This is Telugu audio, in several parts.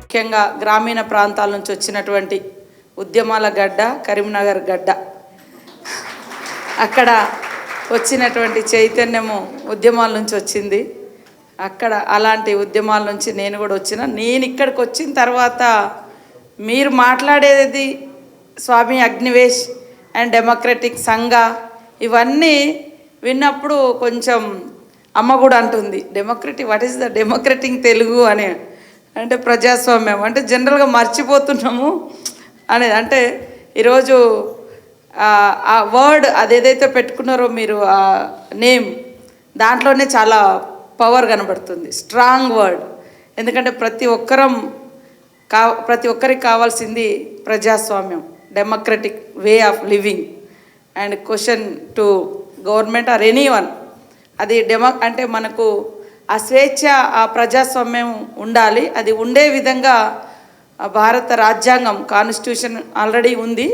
ముఖ్యంగా గ్రామీణ ప్రాంతాల నుంచి వచ్చినటువంటి ఉద్యమాల గడ్డ కరీంనగర్ గడ్డ. అక్కడ వచ్చినటువంటి చైతన్యము ఉద్యమాల నుంచి వచ్చింది. అక్కడ అలాంటి ఉద్యమాల నుంచి నేను కూడా వచ్చిన. నేను ఇక్కడికి వచ్చిన తర్వాత మీరు మాట్లాడేది స్వామి అగ్నివేష్ అండ్ డెమోక్రటిక్ సంఘ ఇవన్నీ విన్నప్పుడు కొంచెం అమ్మ కూడా అంటుంది democratic, what is the democratic Telugu అని. అంటే ప్రజాస్వామ్యం అంటే జనరల్గా మర్చిపోతున్నాము అనేది. అంటే ఈరోజు ఆ వర్డ్ అదేదైతే పెట్టుకున్నారో మీరు ఆ నేమ్, దాంట్లోనే చాలా పవర్ కనబడుతుంది, స్ట్రాంగ్ వర్డ్. ఎందుకంటే ప్రతి ఒక్కరికి కావాల్సింది ప్రజాస్వామ్యం, democratic way of living and question to government or any one. అది అంటే మనకు ఆ స్వేచ్ఛ, ఆ ప్రజాస్వామ్యం ఉండాలి. అది ఉండే విధంగా భారత రాజ్యాంగం, కాన్స్టిట్యూషన్ ఆల్రెడీ ఉంది.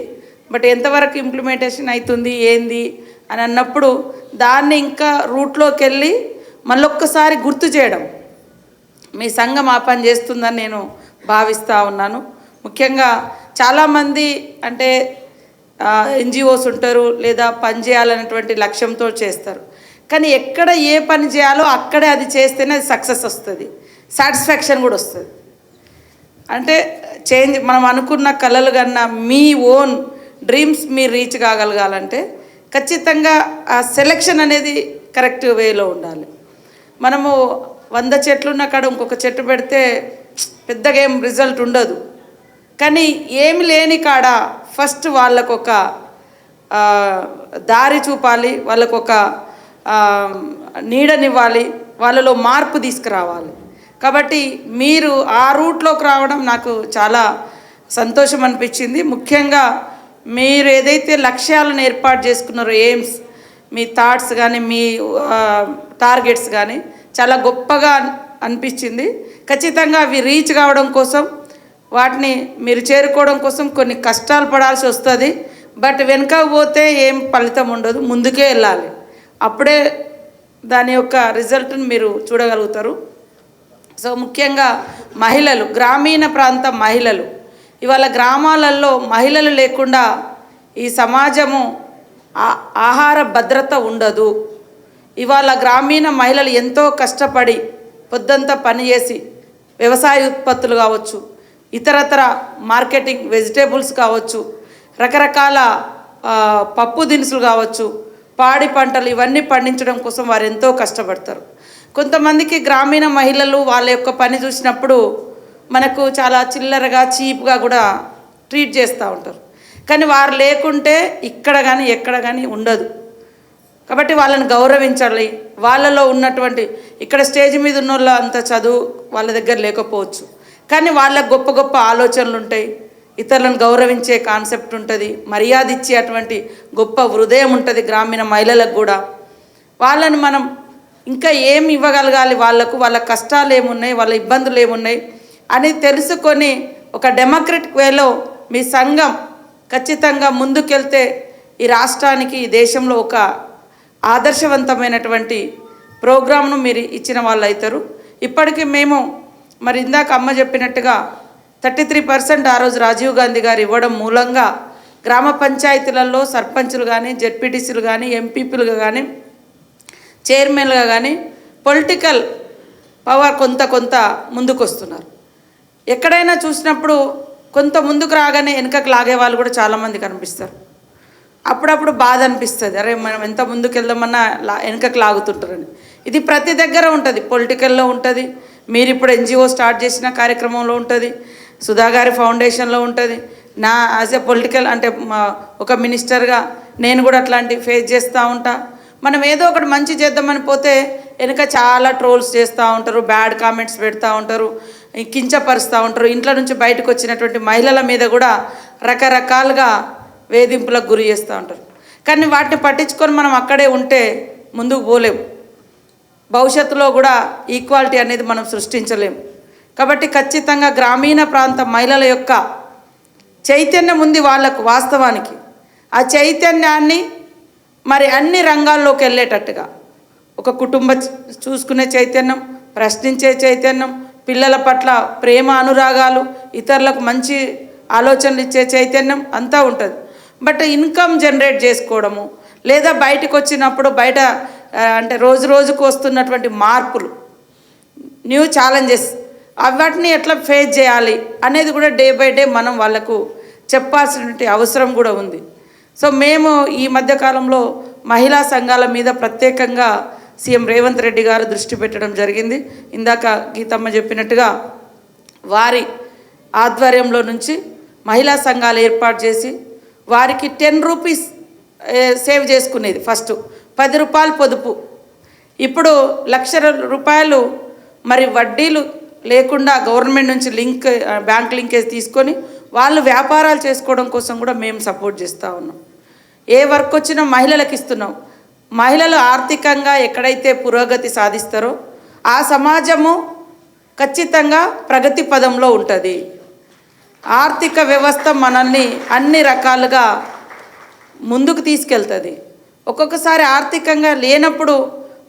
బట్ ఎంతవరకు ఇంప్లిమెంటేషన్ అవుతుంది ఏంది అని అన్నప్పుడు దాన్ని ఇంకా రూట్లోకి వెళ్ళి మళ్ళొక్కసారి గుర్తు చేయడం మీ సంఘం ఆ పని చేస్తుందని నేను భావిస్తూ ఉన్నాను. ముఖ్యంగా చాలామంది అంటే ఎన్జిఓస్ ఉంటారు, లేదా పని చేయాలనేటువంటి లక్ష్యంతో చేస్తారు. కానీ ఎక్కడ ఏ పని చేయాలో అక్కడే అది చేస్తేనే అది సక్సెస్ వస్తుంది, సాటిస్ఫాక్షన్ కూడా వస్తుంది. అంటే చేంజ్, మనం అనుకున్న కలలు కన్నా మీ ఓన్ డ్రీమ్స్ మీరు రీచ్ కాగలగాలంటే ఖచ్చితంగా ఆ సెలెక్షన్ అనేది కరెక్ట్ వేలో ఉండాలి. మనము 100 చెట్లున్న కాడ ఇంకొక చెట్టు పెడితే పెద్దగా ఏం రిజల్ట్ ఉండదు. కానీ ఏమి లేని కాడ ఫస్ట్ వాళ్ళకొక దారి చూపాలి, వాళ్ళకొక నీడనివ్వాలి, వాళ్ళలో మార్పు తీసుకురావాలి. కాబట్టి మీరు ఆ రూట్లోకి రావడం నాకు చాలా సంతోషం అనిపించింది. ముఖ్యంగా మీరు ఏదైతే లక్ష్యాలను ఏర్పాటు చేసుకున్నారో, ఎయిమ్స్, మీ థాట్స్ కానీ మీ టార్గెట్స్ కానీ చాలా గొప్పగా అనిపించింది. ఖచ్చితంగా అవి రీచ్ కావడం కోసం, వాటిని మీరు చేరుకోవడం కోసం కొన్ని కష్టాలు పడాల్సి వస్తుంది. బట్ వెనుక పోతే ఏం ఫలితం ఉండదు, ముందుకే వెళ్ళాలి. అప్పుడే దాని యొక్క రిజల్ట్ని మీరు చూడగలుగుతారు. సో ముఖ్యంగా మహిళలు, గ్రామీణ ప్రాంత మహిళలు, ఇవాళ గ్రామాలలో మహిళలు లేకుండా ఈ సమాజము ఆహార భద్రత ఉండదు. ఇవాళ గ్రామీణ మహిళలు ఎంతో కష్టపడి పొద్దంతా పనిచేసి వ్యవసాయ ఉత్పత్తులు కావచ్చు, ఇతరతర మార్కెటింగ్ వెజిటేబుల్స్ కావచ్చు, రకరకాల పప్పు దినుసులు కావచ్చు, పాడి పంటలు, ఇవన్నీ పండించడం కోసం వారు ఎంతో కష్టపడతారు. కొంతమందికి గ్రామీణ మహిళలు వాళ్ళ యొక్క పని చూసినప్పుడు మనకు చాలా చిల్లరగా, చీప్గా కూడా ట్రీట్ చేస్తూ ఉంటారు. కానీ వారు లేకుంటే ఇక్కడ కానీ ఎక్కడ కానీ ఉండదు. కాబట్టి వాళ్ళని గౌరవించాలి. వాళ్ళలో ఉన్నటువంటి, ఇక్కడ స్టేజ్ మీద ఉన్న వాళ్ళ అంత చదువు వాళ్ళ దగ్గర లేకపోవచ్చు, కానీ వాళ్ళకు గొప్ప గొప్ప ఆలోచనలు ఉంటాయి, ఇతరులను గౌరవించే కాన్సెప్ట్ ఉంటుంది, మర్యాద ఇచ్చే అటువంటి గొప్ప హృదయం ఉంటుంది గ్రామీణ మహిళలకు కూడా. వాళ్ళని మనం ఇంకా ఏమి ఇవ్వగలగాలి, వాళ్ళ కష్టాలు ఏమున్నాయి, వాళ్ళ ఇబ్బందులు ఏమున్నాయి అని తెలుసుకొని ఒక డెమోక్రటిక్ వేలో మీ సంఘం ఖచ్చితంగా ముందుకెళ్తే ఈ రాష్ట్రానికి, ఈ దేశంలో ఒక ఆదర్శవంతమైనటువంటి ప్రోగ్రామ్ను మీరు ఇచ్చిన వాళ్ళు అవుతారు. ఇప్పటికీ మేము మరి ఇందాక అమ్మ చెప్పినట్టుగా 33% ఆ రోజు రాజీవ్ గాంధీ గారు ఇవ్వడం మూలంగా గ్రామ పంచాయతీలలో సర్పంచులు కానీ, జెడ్పీటీసీలు కానీ, ఎంపీపీలుగా కానీ, చైర్మన్లుగా కానీ పొలిటికల్ పవర్ కొంత ముందుకు వస్తున్నారు. ఎక్కడైనా చూసినప్పుడు కొంత ముందుకు రాగానే వెనుకకు లాగే వాళ్ళు కూడా చాలామంది కనిపిస్తారు. అప్పుడప్పుడు బాధ అనిపిస్తుంది, అరే మనం ఎంత ముందుకు వెళ్దామన్నా వెనుకకు లాగుతుంటారని. ఇది ప్రతి దగ్గర ఉంటుంది, పొలిటికల్లో ఉంటుంది, మీరు ఇప్పుడు ఎన్జిఓ స్టార్ట్ చేసిన కార్యక్రమంలో ఉంటుంది, సుధాగారి ఫౌండేషన్లో ఉంటుంది, నా యాజ్ ఎ పొలిటికల్ అంటే ఒక మినిస్టర్గా నేను కూడా అట్లాంటివి ఫేస్ చేస్తూ ఉంటా. మనం ఏదో ఒకటి మంచి చేద్దామని పోతే వెనుక చాలా ట్రోల్స్ చేస్తూ ఉంటారు, బ్యాడ్ కామెంట్స్ పెడతా ఉంటారు, కించపరుస్తూ ఉంటారు. ఇంట్లో నుంచి బయటకు వచ్చినటువంటి మహిళల మీద కూడా రకరకాలుగా వేధింపులకు గురి చేస్తూ ఉంటారు. కానీ వాటిని పట్టించుకొని మనం అక్కడే ఉంటే ముందుకు పోలేము, భవిష్యత్తులో కూడా ఈక్వాలిటీ అనేది మనం సృష్టించలేము. కాబట్టి ఖచ్చితంగా గ్రామీణ ప్రాంత మహిళల యొక్క చైతన్యం ఉంది వాళ్ళకు. వాస్తవానికి ఆ చైతన్యాన్ని మరి అన్ని రంగాల్లోకి వెళ్ళేటట్టుగా ఒక కుటుంబ చూసుకునే చైతన్యం, ప్రశ్నించే చైతన్యం, పిల్లల పట్ల ప్రేమ అనురాగాలు, ఇతరులకు మంచి ఆలోచనలు ఇచ్చే చైతన్యం అంతా ఉంటుంది. బట్ ఇన్కమ్ జనరేట్ చేసుకోవడము, లేదా బయటకు వచ్చినప్పుడు బయట అంటే రోజు రోజుకు వస్తున్నటువంటి మార్పులు, న్యూ ఛాలెంజెస్, వాటిని ఎట్లా ఫేస్ చేయాలి అనేది కూడా డే బై డే మనం వాళ్ళకు చెప్పాల్సినటువంటి అవసరం కూడా ఉంది. సో మేము ఈ మధ్యకాలంలో మహిళా సంఘాల మీద ప్రత్యేకంగా సీఎం రేవంత్ రెడ్డి గారు దృష్టి పెట్టడం జరిగింది. ఇందాక గీతమ్మ చెప్పినట్టుగా వారి ఆధ్వర్యంలో నుంచి మహిళా సంఘాలు ఏర్పాటు చేసి వారికి 10 రూపీస్ సేవ్ చేసుకునేది. ఫస్ట్ 10 రూపాయలు పొదుపు, ఇప్పుడు ₹1,00,000 మరి వడ్డీలు లేకుండా గవర్నమెంట్ నుంచి బ్యాంక్ లింకేజ్ తీసుకొని వాళ్ళు వ్యాపారాలు చేసుకోవడం కోసం కూడా మేము సపోర్ట్ చేస్తూ ఉన్నాం. ఏ వర్క్ వచ్చినా మహిళలకు ఇస్తున్నాం. మహిళలు ఆర్థికంగా ఎక్కడైతే పురోగతి సాధిస్తారో ఆ సమాజము ఖచ్చితంగా ప్రగతి పదంలో ఉంటుంది. ఆర్థిక వ్యవస్థ మనల్ని అన్ని రకాలుగా ముందుకు తీసుకెళ్తుంది. ఒక్కొక్కసారి ఆర్థికంగా లేనప్పుడు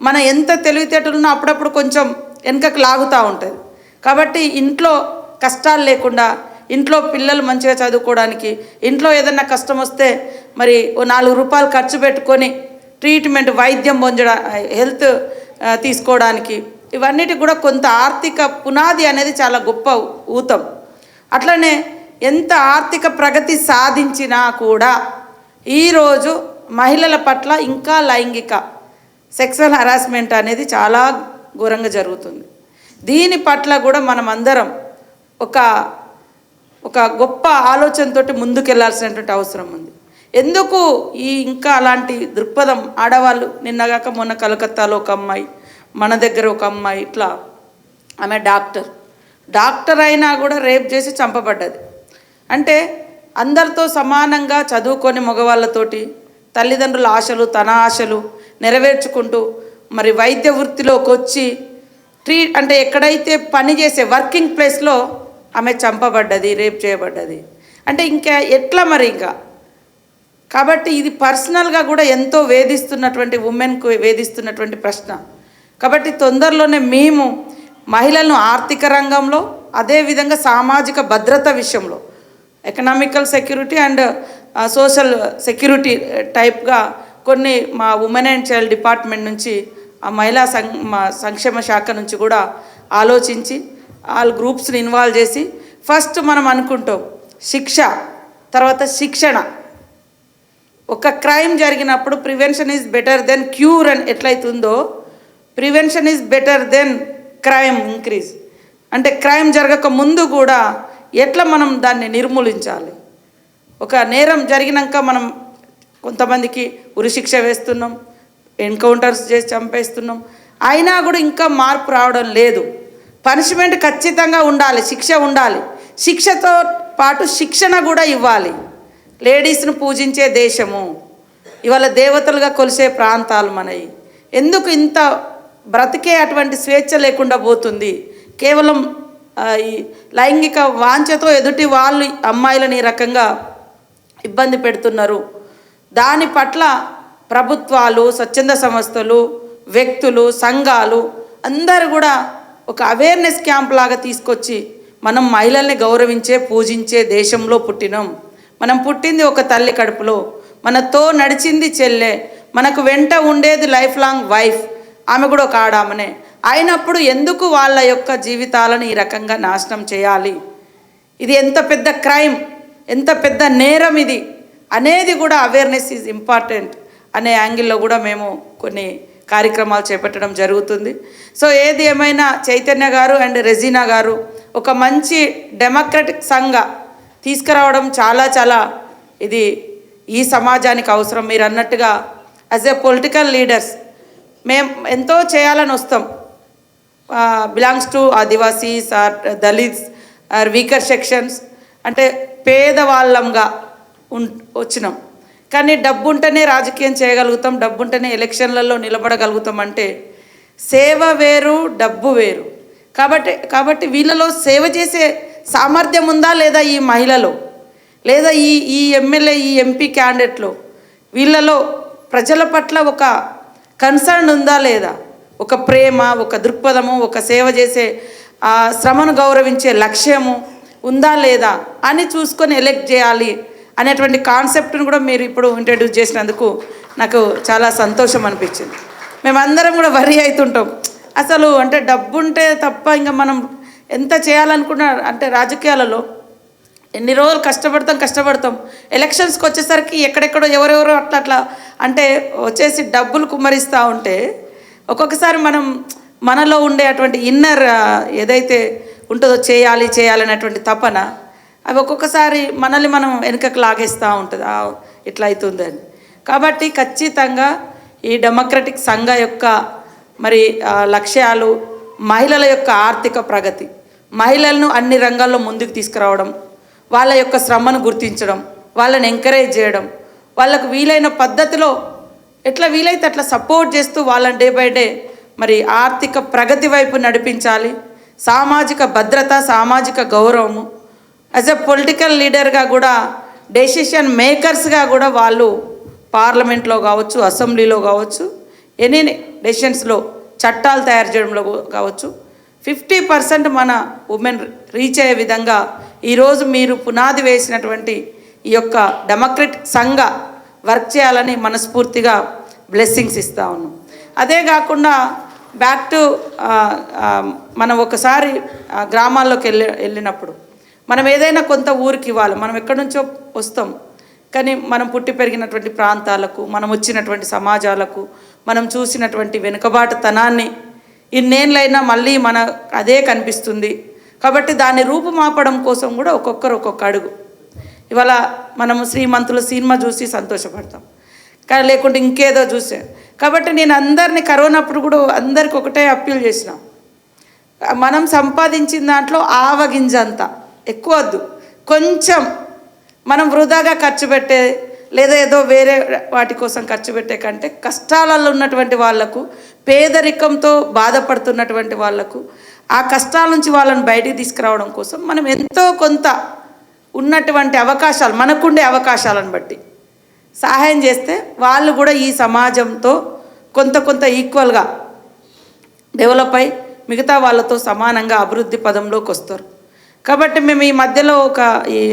మన ఎంత తెలివితేటలున్నా అప్పుడప్పుడు కొంచెం వెనుకకు లాగుతూ ఉంటుంది. కాబట్టి ఇంట్లో కష్టాలు లేకుండా, ఇంట్లో పిల్లలు మంచిగా చదువుకోవడానికి, ఇంట్లో ఏదన్నా కష్టం వస్తే మరి ఓ ₹4 ఖర్చు పెట్టుకొని ట్రీట్మెంట్, వైద్యం పొందడం, హెల్త్ తీసుకోవడానికి, ఇవన్నిటికి కూడా కొంత ఆర్థిక పునాది అనేది చాలా గొప్ప ఊతం. అట్లనే ఎంత ఆర్థిక ప్రగతి సాధించినా కూడా ఈరోజు మహిళల పట్ల ఇంకా లైంగిక సెక్సువల్ హరాస్మెంట్ అనేది చాలా ఘోరంగా జరుగుతుంది. దీని పట్ల కూడా మనం అందరం ఒక గొప్ప ఆలోచనతోటి ముందుకెళ్లాల్సినటువంటి అవసరం ఉంది. ఎందుకు ఇంకా అలాంటి దృక్పథం ఆడవాళ్ళు, నిన్నగాక మొన్న కలకత్తాలో ఒక అమ్మాయి, మన దగ్గర ఒక అమ్మాయి, ఇట్లా ఆమె డాక్టర్ అయినా కూడా రేప్ చేసి చంపబడ్డది. అంటే అందరితో సమానంగా చదువుకొని మగవాళ్ళతోటి తల్లిదండ్రుల ఆశలు, తన ఆశలు నెరవేర్చుకుంటూ మరి వైద్య వృత్తిలోకి వచ్చి అంటే ఎక్కడైతే పని చేసే వర్కింగ్ ప్లేస్లో ఆమె చంపబడ్డది, రేప్ చేయబడ్డది. అంటే ఇంకా ఎట్లా మరి ఇంకా. కాబట్టి ఇది పర్సనల్గా కూడా ఎంతో వేధిస్తున్నటువంటి, ఉమెన్కు వేధిస్తున్నటువంటి ప్రశ్న. కాబట్టి తొందరలోనే మేము మహిళలను ఆర్థిక రంగంలో, అదేవిధంగా సామాజిక భద్రత విషయంలో, economical security and social security టైప్గా కొన్ని మా ఉమెన్ అండ్ చైల్డ్ డిపార్ట్మెంట్ నుంచి, ఆ మహిళా సంక్షేమ శాఖ నుంచి కూడా ఆలోచించి ఆల్ గ్రూప్స్ని ఇన్వాల్వ్ చేసి ఫస్ట్ మనం అనుకుంటాం శిక్ష, తర్వాత శిక్షణ. ఒక క్రైమ్ జరిగినప్పుడు prevention is better than cure అని ఎట్లయితుందో, prevention is better than crime increase. అంటే క్రైమ్ జరగక ముందు కూడా ఎట్లా మనం దాన్ని నిర్మూలించాలి. ఒక నేరం జరిగినాక మనం కొంతమందికి ఉరిశిక్ష వేస్తున్నాం, ఎన్కౌంటర్స్ చేసి చంపేస్తున్నాం, అయినా కూడా ఇంకా మార్పు రావడం లేదు. పనిష్మెంట్ ఖచ్చితంగా ఉండాలి, శిక్ష ఉండాలి, శిక్షతో పాటు శిక్షణ కూడా ఇవ్వాలి. లేడీస్ను పూజించే దేశము, ఇవాళ దేవతలుగా కొలిసే ప్రాంతాలు మనవి. ఎందుకు ఇంత బ్రతికే అటువంటి స్వేచ్ఛ లేకుండా పోతుంది? కేవలం ఈ లైంగిక వాంఛతో ఎదుటి వాళ్ళు అమ్మాయిలను ఈ రకంగా ఇబ్బంది పెడుతున్నారు. దాని పట్ల ప్రభుత్వాలు, స్వచ్ఛంద సంస్థలు, వ్యక్తులు, సంఘాలు అందరూ కూడా ఒక అవేర్నెస్ క్యాంప్ లాగా తీసుకొచ్చి, మనం మహిళల్ని గౌరవించే, పూజించే దేశంలో పుట్టినాం. మనం పుట్టింది ఒక తల్లి కడుపులో, మనతో నడిచింది చెల్లె, మనకు వెంట ఉండేది లైఫ్ లాంగ్ వైఫ్, ఆమె కూడా ఒక ఆడామనే. అయినప్పుడు ఎందుకు వాళ్ళ యొక్క జీవితాలను ఈ రకంగా నాశనం చేయాలి? ఇది ఎంత పెద్ద క్రైమ్, ఎంత పెద్ద నేరం ఇది అనేది కూడా అవేర్నెస్ ఈజ్ ఇంపార్టెంట్ అనే యాంగిల్లో కూడా మేము కొన్ని కార్యక్రమాలు చేపట్టడం జరుగుతుంది. సో ఏది ఏమైనా చైతన్య గారు అండ్ రెజీనా గారు ఒక మంచి డెమోక్రటిక్ సంఘ తీసుకురావడం చాలా ఇది ఈ సమాజానికి అవసరం. మీరు అన్నట్టుగా యాజ్ ఏ పొలిటికల్ లీడర్స్ మేము ఎంతో చేయాలని వస్తాం. Belongs to Adivasis or Dalits or weaker sections, అంటే పేదవాళ్ళంగా వచ్చినాం. కానీ డబ్బు ఉంటేనే రాజకీయం చేయగలుగుతాం, డబ్బు ఉంటేనే ఎలక్షన్లలో నిలబడగలుగుతాం. అంటే సేవ వేరు, డబ్బు వేరు. కాబట్టి వీళ్ళలో సేవ చేసే సామర్థ్యం ఉందా లేదా ఈ మహిళలో, లేదా ఈ ఎమ్మెల్యే, ఈ ఎంపీ క్యాండిడేట్లో వీళ్ళలో ప్రజల పట్ల ఒక కన్సర్న్ ఉందా లేదా, ఒక ప్రేమ, ఒక దృక్పథము, ఒక సేవ చేసే ఆ శ్రమను గౌరవించే లక్ష్యము ఉందా లేదా అని చూసుకొని ఎలెక్ట్ చేయాలి అనేటువంటి కాన్సెప్ట్ను కూడా మీరు ఇప్పుడు ఇంట్రడ్యూస్ చేసినందుకు నాకు చాలా సంతోషం అనిపించింది. మేమందరం కూడా వరి అవుతుంటాం, అసలు అంటే డబ్బు ఉంటే తప్ప ఇంకా మనం ఎంత చేయాలనుకున్నా అంటే రాజకీయాలలో ఎన్ని రోజులు కష్టపడతాం ఎలక్షన్స్కి వచ్చేసరికి ఎక్కడెక్కడో ఎవరెవరో అట్లా అంటే వచ్చేసి డబ్బులు కుమ్మరిస్తూ ఉంటే ఒక్కొక్కసారి మనలో ఉండే అటువంటి ఇన్నర్ ఏదైతే ఉంటుందో చేయాలనేటువంటి తపన అవి ఒక్కొక్కసారి మనల్ని మనం వెనుకకు లాగేస్తూ ఉంటుంది, ఇట్లా అవుతుందని. కాబట్టి ఖచ్చితంగా ఈ డెమోక్రటిక్ సంఘ యొక్క మరి లక్ష్యాలు మహిళల యొక్క ఆర్థిక ప్రగతి, మహిళలను అన్ని రంగాల్లో ముందుకు తీసుకురావడం, వాళ్ళ యొక్క శ్రమను గుర్తించడం, వాళ్ళని ఎంకరేజ్ చేయడం, వాళ్ళకు వీలైన పద్ధతిలో ఎట్లా వీలైతే అట్లా సపోర్ట్ చేస్తూ వాళ్ళని డే బై డే మరి ఆర్థిక ప్రగతి వైపు నడిపించాలి. సామాజిక భద్రత, సామాజిక గౌరవము, యాజ్ ఎ పొలిటికల్ లీడర్గా కూడా డెసిషన్ మేకర్స్గా కూడా వాళ్ళు పార్లమెంట్లో కావచ్చు, అసెంబ్లీలో కావచ్చు, ఎనీ డెసిషన్స్లో చట్టాలు తయారు చేయడంలో కావచ్చు 50% మన ఉమెన్ రీచ్ అయ్యే విధంగా ఈరోజు మీరు పునాది వేసినటువంటి ఈ యొక్క డెమోక్రటిక్ సంఘ వర్క్ చేయాలని మనస్ఫూర్తిగా బ్లెస్సింగ్స్ ఇస్తూ ఉన్నాం. అదే కాకుండా బ్యాక్ టు మనం ఒకసారి గ్రామాల్లోకి వెళ్ళినప్పుడు మనం ఏదైనా కొంత ఊరికి ఇవ్వాలి. మనం ఎక్కడి నుంచో వస్తాం, కానీ మనం పుట్టి పెరిగినటువంటి ప్రాంతాలకు, మనం వచ్చినటువంటి సమాజాలకు, మనం చూసినటువంటి వెనుకబాటుతనాన్ని ఇన్నేళ్ళైనా మళ్ళీ మన అదే కనిపిస్తుంది. కాబట్టి దాన్ని రూపుమాపడం కోసం కూడా ఒక్కొక్కరు ఒక్కొక్క అడుగు. ఇవాళ మనము శ్రీమంతుల సినిమా చూసి సంతోషపడతాం, కానీ లేకుంటే ఇంకేదో చూసే. కాబట్టి నేను అందరినీ కరోనాప్పుడు కూడా అందరికి ఒకటే అప్పీల్ చేసిన, మనం సంపాదించిన దాంట్లో ఆవగింజ అంతా ఎక్కువ వద్దు, కొంచెం మనం వృధాగా ఖర్చు పెట్టే లేదా ఏదో వేరే వాటి కోసం ఖర్చు పెట్టే కంటే కష్టాలలో ఉన్నటువంటి వాళ్లకు, పేదరికంతో బాధపడుతున్నటువంటి వాళ్లకు, ఆ కష్టాల నుంచి వాళ్ళని బయటికి తీసుకురావడం కోసం మనం ఎంతో కొంత ఉన్నటువంటి అవకాశాలు, మనకుండే అవకాశాలను బట్టి సహాయం చేస్తే వాళ్ళు కూడా ఈ సమాజంతో కొంత ఈక్వల్గా డెవలప్ అయి మిగతా వాళ్ళతో సమానంగా అభివృద్ధి పదంలోకి వస్తారు. కాబట్టి మేము ఈ మధ్యలో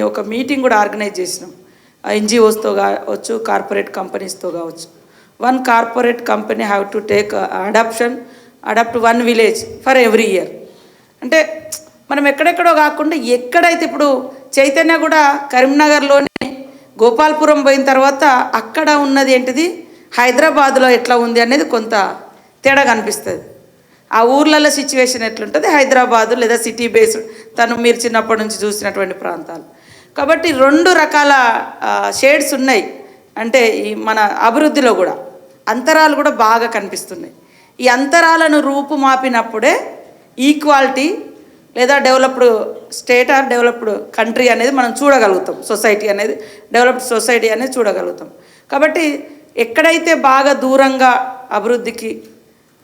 ఒక మీటింగ్ కూడా ఆర్గనైజ్ చేసినాం. ఎన్జిఓస్తో కావచ్చు, కార్పొరేట్ కంపెనీస్తో కావచ్చు. One corporate company have to take adopt 1 village for every year. అంటే మనం ఎక్కడెక్కడో కాకుండా ఎక్కడైతే ఇప్పుడు చైతన్య కూడా కరీంనగర్లోనే గోపాల్పురం పోయిన తర్వాత అక్కడ ఉన్నది ఏంటిది, హైదరాబాద్లో ఎట్లా ఉంది అనేది కొంత తేడా కనిపిస్తుంది. ఆ ఊర్లలో సిచ్యువేషన్ ఎట్లుంటుంది, హైదరాబాదు లేదా సిటీ బేస్డ్ మీరు చిన్నప్పటి నుంచి చూసినటువంటి ప్రాంతాలు. కాబట్టి 2 రకాల షేడ్స్ ఉన్నాయి. అంటే ఈ మన అభివృద్ధిలో కూడా అంతరాలు కూడా బాగా కనిపిస్తున్నాయి. ఈ అంతరాలను రూపుమాపినప్పుడే ఈక్వాలిటీ లేదా developed state or developed country అనేది మనం చూడగలుగుతాం, సొసైటీ అనేది డెవలప్డ్ సొసైటీ అనేది చూడగలుగుతాం. కాబట్టి ఎక్కడైతే బాగా దూరంగా అభివృద్ధికి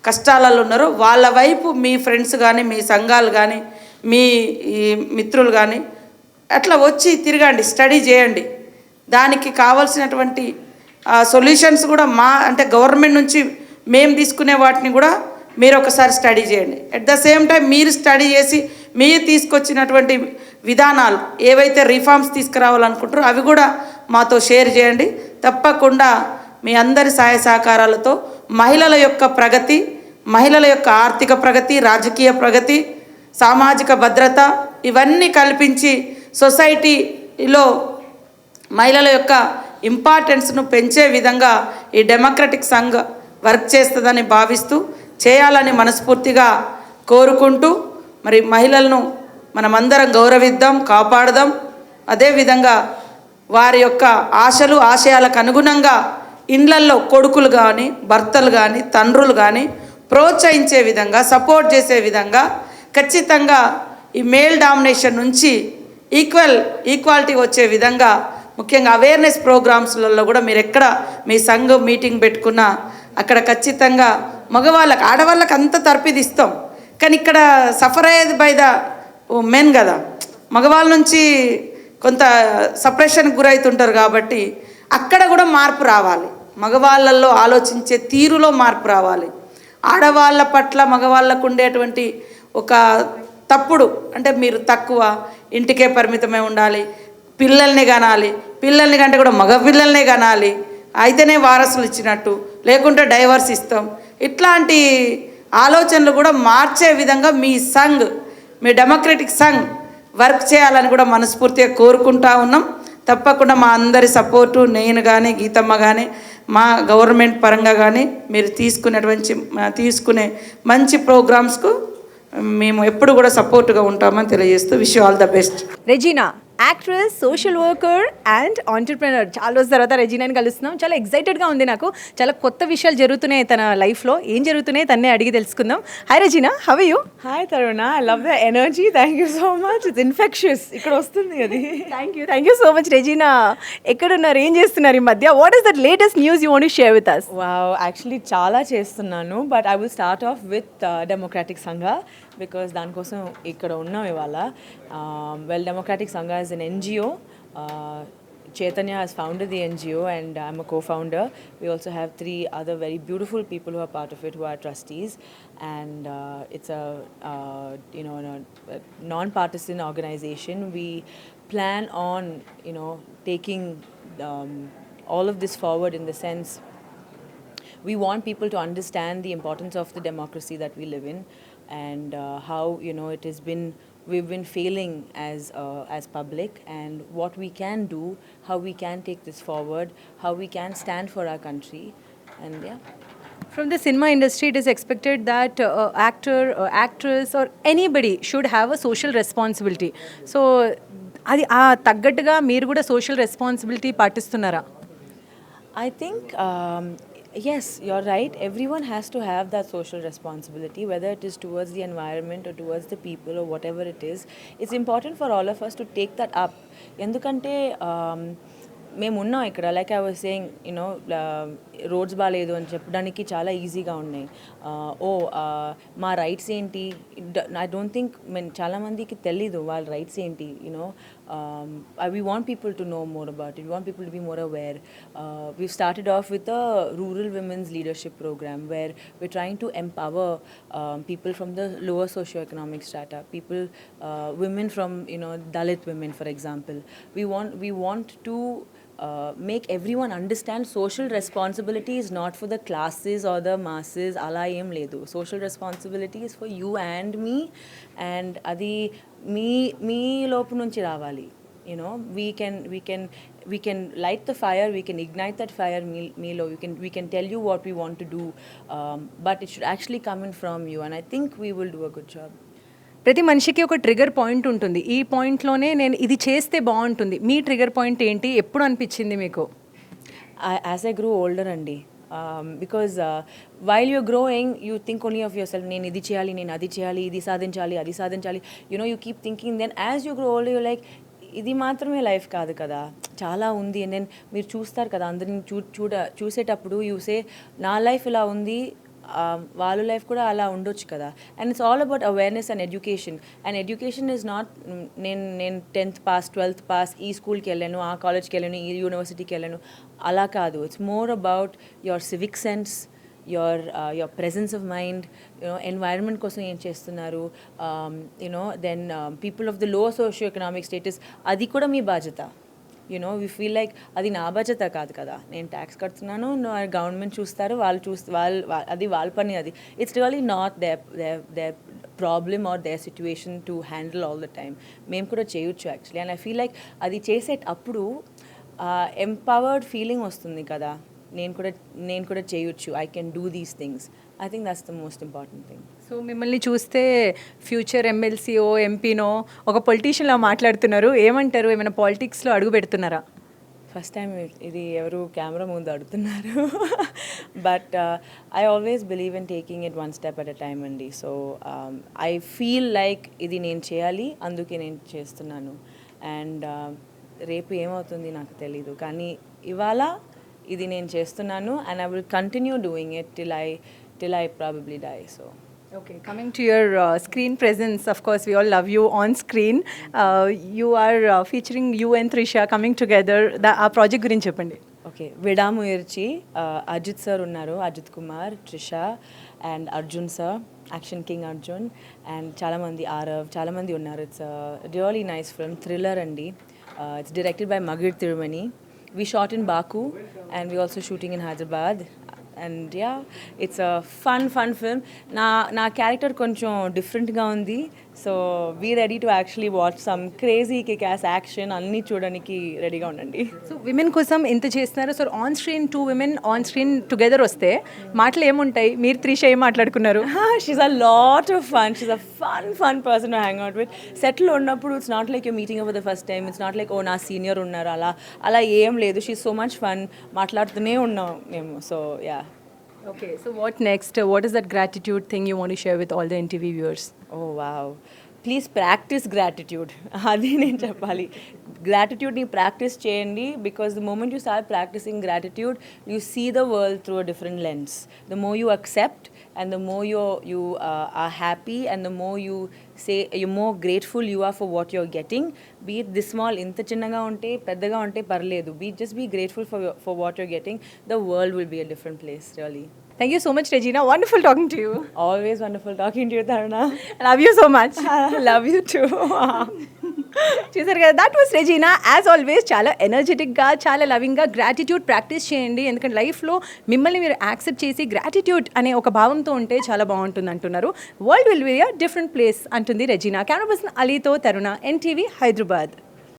కష్టాలలో ఉన్నారో వాళ్ళ వైపు మీ ఫ్రెండ్స్ కానీ, మీ సంఘాలు కానీ, మీ మిత్రులు కానీ అట్లా వచ్చి తిరగండి, స్టడీ చేయండి. దానికి కావాల్సినటువంటి సొల్యూషన్స్ కూడా అంటే గవర్నమెంట్ నుంచి మేము తీసుకునే వాటిని కూడా మీరు ఒకసారి స్టడీ చేయండి. అట్ ద సేమ్ టైం మీరు స్టడీ చేసి మీరు తీసుకొచ్చినటువంటి విధానాలు ఏవైతే రిఫార్మ్స్ తీసుకురావాలనుకుంటారో అవి కూడా మాతో షేర్ చేయండి. తప్పకుండా మీ అందరి సహాయ సహకారాలతో మహిళల యొక్క ప్రగతి, మహిళల యొక్క ఆర్థిక ప్రగతి, రాజకీయ ప్రగతి, సామాజిక భద్రత ఇవన్నీ కల్పించి సొసైటీలో మహిళల యొక్క ఇంపార్టెన్స్ను పెంచే విధంగా ఈ డెమోక్రటిక్ సంఘ్ వర్క్ చేస్తుందని భావిస్తూ చేయాలని మనస్ఫూర్తిగా కోరుకుంటూ మరి మహిళలను మనమందరం గౌరవిద్దాం, కాపాడదాం. అదేవిధంగా వారి యొక్క ఆశలు ఆశయాలకు అనుగుణంగా ఇండ్లల్లో కొడుకులు కానీ, భర్తలు కానీ, తండ్రులు కానీ ప్రోత్సహించే విధంగా, సపోర్ట్ చేసే విధంగా ఖచ్చితంగా ఈ మేల్ డామినేషన్ నుంచి ఈక్వాలిటీ వచ్చే విధంగా ముఖ్యంగా అవేర్నెస్ ప్రోగ్రామ్స్లలో కూడా మీరు ఎక్కడ మీ సంఘం మీటింగ్ పెట్టుకున్నా అక్కడ ఖచ్చితంగా మగవాళ్ళకి, ఆడవాళ్ళకి అంత తర్పిది ఇస్తాం, కానీ ఇక్కడ సఫర్ అయ్యేది బై ద మెన్ కదా, మగవాళ్ళ నుంచి కొంత సపరేషన్కి గురవుతుంటారు. కాబట్టి అక్కడ కూడా మార్పు రావాలి, మగవాళ్ళల్లో ఆలోచించే తీరులో మార్పు రావాలి. ఆడవాళ్ళ పట్ల మగవాళ్ళకు ఉండేటువంటి ఒక తప్పుడు, అంటే మీరు తక్కువ, ఇంటికే పరిమితమై ఉండాలి, పిల్లల్ని కనాలి, పిల్లల్ని కంటే కూడా మగ పిల్లల్నే కనాలి, అయితేనే వారసులు ఇచ్చినట్టు, లేకుంటే డైవర్స్ ఇస్తాం, ఇట్లాంటి ఆలోచనలు కూడా మార్చే విధంగా మీ సంఘ్, మీ డెమోక్రటిక్ సంఘ్ వర్క్ చేయాలని కూడా మనస్ఫూర్తిగా కోరుకుంటా ఉన్నాం. తప్పకుండా మా అందరి సపోర్టు, నేను కానీ గీతమ్మ కానీ మా గవర్నమెంట్ పరంగా కానీ మీరు తీసుకునే మంచి ప్రోగ్రామ్స్కు మేము ఎప్పుడు కూడా సపోర్ట్గా ఉంటామని తెలియజేస్తూ wish you all the best. Regina, actress, social worker and entrepreneur. చాలా రోజుల తర్వాత రెజీనాని కలుస్తున్నాం. చాలా ఎక్సైటెడ్గా ఉంది నాకు. చాలా కొత్త విషయాలు జరుగుతున్నాయి తన లైఫ్లో. ఏం జరుగుతున్నాయి తన్నే అడిగి తెలుసుకుందాం. Hi Regina, how are you? Hi Taruna, I love the energy. Thank you so much. It's infectious. ఇక్కడ వస్తుంది అది. Thank you so much Regina. ఎక్కడున్నారు, ఏం చేస్తున్నారు ఈ మధ్య? What is that latest news you want to share with us? Wow, actually చాలా చేస్తున్నాను, but I will start off with Democratic Sangha, because దానికోసం ఇక్కడ ఉన్నాం ఇవాళ. Well, Democratic Sangha is an NGO. Chaitanya has founded the NGO and I'm a co-founder. We also have 3 other very beautiful people who are part of it, who are trustees, and it's a a non-partisan organization. We plan on taking all of this forward, in the sense we want people to understand the importance of the democracy that we live in, and how it has been, we've been failing as public, and what we can do, how we can take this forward, how we can stand for our country, and yeah. From the cinema industry, it is expected that actor, actress or anybody should have a social responsibility. So అది ఆ తగ్గట్టుగా మీరు కూడా సోషల్ రెస్పాన్సిబిలిటీ పాటిస్తున్నారా? I think yes, you're right. Everyone has to have that social responsibility, whether it is towards the environment or towards the people or whatever it is. It's important for all of us to take that up. ఎందుకంటే మేము ఉన్నాం ఇక్కడ, like I was saying, roads బాగాలేదు అని చెప్పడానికి చాలా ఈజీగా ఉన్నాయి. మా రైట్స్ ఏంటి, ఐ డోంట్ థింక్ చాలామందికి తెలీదు వాళ్ళ రైట్స్ ఏంటి. We want people to know more about it. We want people to be more aware. We've started off with a rural women's leadership program, where we're trying to empower people from the lower socioeconomic strata, women from Dalit women, for example. We want to make everyone understand social responsibility is not for the classes or the masses. Ala em ledu. Social responsibility is for you and me, and adi me lopu nunchi ravali. We can light the fire, we can ignite that fire meelo, we can tell you what we want to do, but it should actually come in from you, and I think we will do a good job. ప్రతి మనిషికి ఒక ట్రిగర్ పాయింట్ ఉంటుంది. ఈ పాయింట్లోనే నేను ఇది చేస్తే బాగుంటుంది. మీ ట్రిగర్ పాయింట్ ఏంటి? ఎప్పుడు అనిపించింది మీకు? As I grew older అండి, because while you're growing, you think only of yourself. నేను ఇది చేయాలి, నేను అది చేయాలి, ఇది సాధించాలి, అది సాధించాలి. You keep thinking. Then as you grow older, you're like, ఇది మాత్రమే లైఫ్ కాదు కదా, చాలా ఉంది. అండ్ దెన్ మీరు చూస్తారు కదా అందరిని చూసేటప్పుడు, యూసే నా లైఫ్ ఇలా ఉంది, వాళ్ళ లైఫ్ కూడా అలా ఉండొచ్చు కదా. And it's all about awareness and education. And education is not నేను 10th పాస్ 12th పాస్ ఈ స్కూల్కి వెళ్ళాను, ఆ కాలేజ్కి వెళ్ళాను, ఈ యూనివర్సిటీకి వెళ్ళాను, అలా కాదు. It's more about your civic sense, your presence of mind, environment కోసం ఏం చేస్తున్నారు, then people of the lower socio-economic status, అది కూడా మీ బాధ్యత. we feel like అది నా బాధ్యత కాదు కదా, నేను ట్యాక్స్ కడుతున్నాను, గవర్నమెంట్ చూస్తారు, అది వాళ్ళ పని. అది it's really not their problem or their situation to handle all the time. మేము కూడా చేయొచ్చు actually. And I feel like అది చేసేటప్పుడు ఎంపవర్డ్ ఫీలింగ్ వస్తుంది కదా, నేను కూడా చేయొచ్చు, I can do these things. I think that's the most important thing. So మిమ్మల్ని చూస్తే ఫ్యూచర్ ఎమ్మెల్సీఓ, ఎంపీనో, ఒక పొలిటీషియన్లా మాట్లాడుతున్నారు. ఏమంటారు? ఏమైనా పాలిటిక్స్లో అడుగు పెడుతున్నారా? ఫస్ట్ టైం ఇది ఎవరు కెమెరా ముందు అడుగుతున్నారు. But I always believe in taking it one step at a time అండి. సో ఐ ఫీల్ లైక్ ఇది నేను చేయాలి, అందుకే నేను చేస్తున్నాను. అండ్ రేపు ఏమవుతుంది నాకు తెలీదు, కానీ ఇవాళ ఇది నేను చేస్తున్నాను. And I will continue doing it till I probably die. So okay, coming to your screen presence, of course we all love you on screen. You are featuring you and Trisha coming together. Our project guరించి చెప్పండి. ఓకే, విడాముయర్చి, అజిత్ సార్ ఉన్నారు, Ajith Kumar, Trisha and Arjun sir, action king Arjun and చాలామంది ఆరవ్ చాలామంది ఉన్నారు. It's really nice film, thriller అండి. ఇట్స్ డైరెక్టెడ్ బై మగిర్ Thirumeni. We shot in Baku and we also shooting in Hyderabad. And yeah, it's a fun film. నా క్యారెక్టర్ కొంచెం డిఫరెంట్గా ఉంది. So be ready to actually watch some crazy kick ass action అన్నీ చూడడానికి రెడీగా ఉండండి. సో విమెన్ కోసం ఎంత చేస్తున్నారు? So on screen 2 women on screen together వస్తే మాటలు ఏముంటాయి? మీరు త్రిష ఏం మాట్లాడుకున్నారు? She's a lot of fun. She's a fun person to hang out with. Settle ఉన్నప్పుడు it's not like you meeting for the first time. It's not like ఓ నా సీనియర్ ఉన్నారు అలా ఏం లేదు. She's so much fun. మాట్లాడుతూనే ఉన్నాం మేము. So yeah. Okay, so what next? What is that gratitude thing you want to share with all the NTV viewers? Oh wow, please practice gratitude. అది నేను చెప్పాలి. గ్రాటిట్యూడ్ని ప్రాక్టీస్ చేయండి. Because the moment you start practising gratitude you see the world through a different lens. The more you accept and the more you are happy and the more you say you more grateful you are for what you're getting. Be it this small, ఇంత చిన్నగా ఉంటే పెద్దగా ఉంటే పర్లేదు. Just be grateful for what you're getting. The world will be a different place really. Thank you so much, Regina. Wonderful talking to you. Always wonderful talking to you, Taruna. Love you so much. Love you too. చూసారు కదా, that was Regina. As always చాలా ఎనర్జెటిక్గా, చాలా లవింగ్గా గ్రాటిట్యూడ్ ప్రాక్టీస్ చేయండి. ఎందుకంటే లైఫ్లో మిమ్మల్ని మీరు యాక్సెప్ట్ చేసి గ్రాటిట్యూడ్ అనే ఒక భావంతో ఉంటే చాలా బాగుంటుంది అంటున్నారు. World will be a different place అంటుంది రెజీనా. కెమెరా పర్సన్ అలీతో తరుణ, NTV హైదరాబాద్.